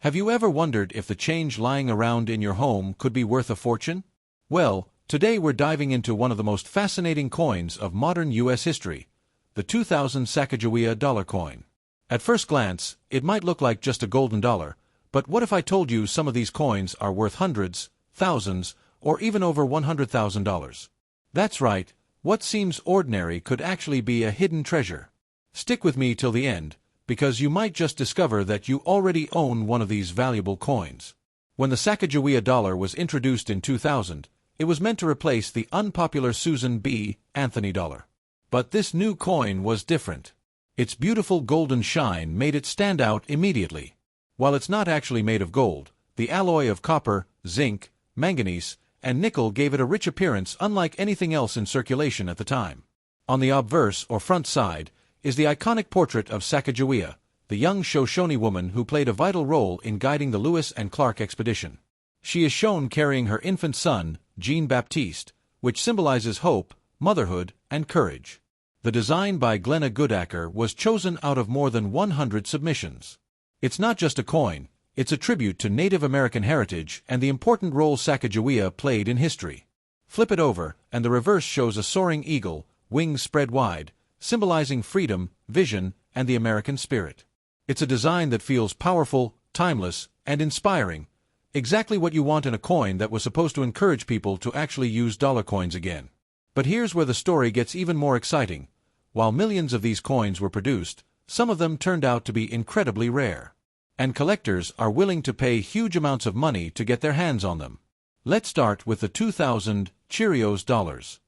Have you ever wondered if the change lying around in your home could be worth a fortune? Well, today we're diving into one of the most fascinating coins of modern U.S. history, the 2000 Sacagawea Dollar Coin. At first glance, it might look like just a golden dollar, but what if I told you some of these coins are worth hundreds, thousands, or even over $100,000? That's right, what seems ordinary could actually be a hidden treasure. Stick with me till the end, because you might just discover that you already own one of these valuable coins. When the Sacagawea dollar was introduced in 2000, it was meant to replace the unpopular Susan B. Anthony dollar. But this new coin was different. Its beautiful golden shine made it stand out immediately. While it's not actually made of gold, the alloy of copper, zinc, manganese, and nickel gave it a rich appearance unlike anything else in circulation at the time. On the obverse, or front side, is the iconic portrait of Sacagawea, the young Shoshone woman who played a vital role in guiding the Lewis and Clark expedition. She is shown carrying her infant son, Jean-Baptiste, which symbolizes hope, motherhood, and courage. The design by Glenna Goodacker was chosen out of more than 100 submissions. It's not just a coin, it's a tribute to Native American heritage and the important role Sacagawea played in history. Flip it over, and the reverse shows a soaring eagle, wings spread wide, symbolizing freedom, vision, and the American spirit. It's a design that feels powerful, timeless, and inspiring, exactly what you want in a coin that was supposed to encourage people to actually use dollar coins again. But here's where the story gets even more exciting. While millions of these coins were produced, some of them turned out to be incredibly rare. And collectors are willing to pay huge amounts of money to get their hands on them. Let's start with the 2000 Cheerios dollars.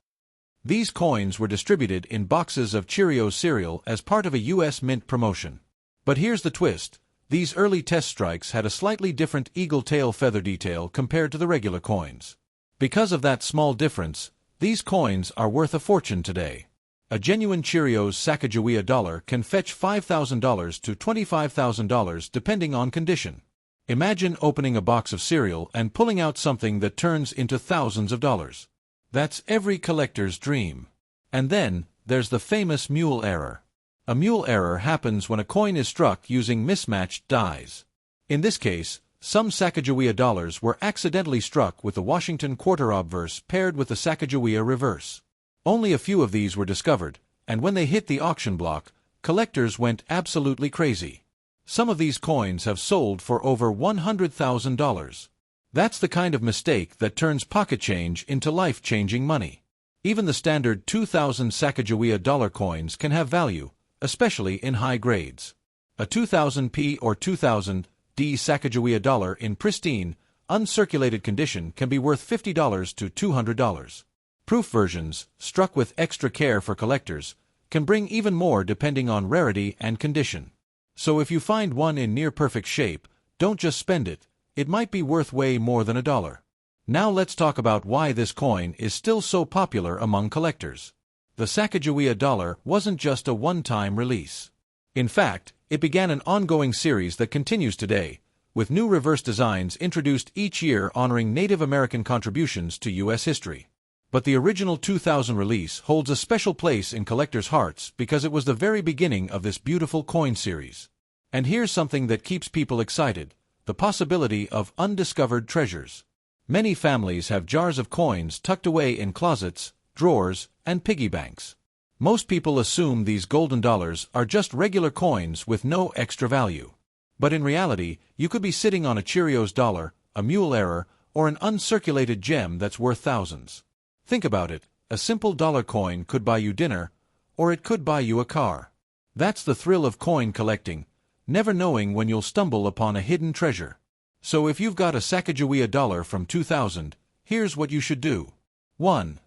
These coins were distributed in boxes of Cheerios cereal as part of a U.S. Mint promotion. But here's the twist. These early test strikes had a slightly different eagle tail feather detail compared to the regular coins. Because of that small difference, these coins are worth a fortune today. A genuine Cheerios Sacagawea dollar can fetch $5,000 to $25,000 depending on condition. Imagine opening a box of cereal and pulling out something that turns into thousands of dollars. That's every collector's dream. And then, there's the famous mule error. A mule error happens when a coin is struck using mismatched dies. In this case, some Sacagawea dollars were accidentally struck with the Washington quarter obverse paired with the Sacagawea reverse. Only a few of these were discovered, and when they hit the auction block, collectors went absolutely crazy. Some of these coins have sold for over $100,000. That's the kind of mistake that turns pocket change into life-changing money. Even the standard 2000 Sacagawea dollar coins can have value, especially in high grades. A 2000p or 2000D Sacagawea dollar in pristine, uncirculated condition can be worth $50 to $200. Proof versions, struck with extra care for collectors, can bring even more depending on rarity and condition. So if you find one in near-perfect shape, don't just spend it. It might be worth way more than $1. Now let's talk about why this coin is still so popular among collectors. The Sacagawea dollar wasn't just a one-time release. In fact, it began an ongoing series that continues today, with new reverse designs introduced each year honoring Native American contributions to U.S. history. But the original 2000 release holds a special place in collectors' hearts because it was the very beginning of this beautiful coin series. And here's something that keeps people excited: the possibility of undiscovered treasures. Many families have jars of coins tucked away in closets, drawers, and piggy banks. Most people assume these golden dollars are just regular coins with no extra value. But in reality, you could be sitting on a Cheerios dollar, a mule error, or an uncirculated gem that's worth thousands. Think about it, a simple dollar coin could buy you dinner, or it could buy you a car. That's the thrill of coin collecting, never knowing when you'll stumble upon a hidden treasure. So if you've got a Sacagawea dollar from 2000, here's what you should do. 1.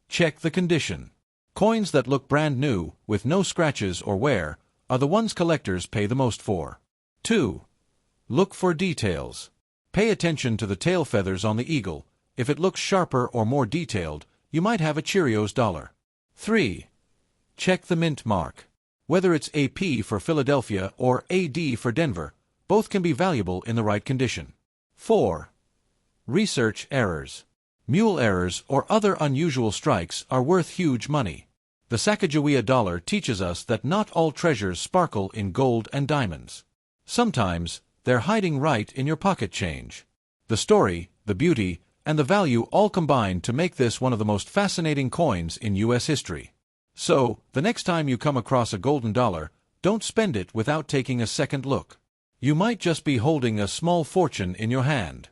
Check the condition. Coins that look brand new, with no scratches or wear, are the ones collectors pay the most for. 2. Look for details. Pay attention to the tail feathers on the eagle. If it looks sharper or more detailed, you might have a Cheerios dollar. 3. Check the mint mark. Whether it's AP for Philadelphia or AD for Denver, both can be valuable in the right condition. 4. Research errors. Mule errors or other unusual strikes are worth huge money. The Sacagawea dollar teaches us that not all treasures sparkle in gold and diamonds. Sometimes, they're hiding right in your pocket change. The story, the beauty, and the value all combine to make this one of the most fascinating coins in U.S. history. So, the next time you come across a golden dollar, don't spend it without taking a second look. You might just be holding a small fortune in your hand.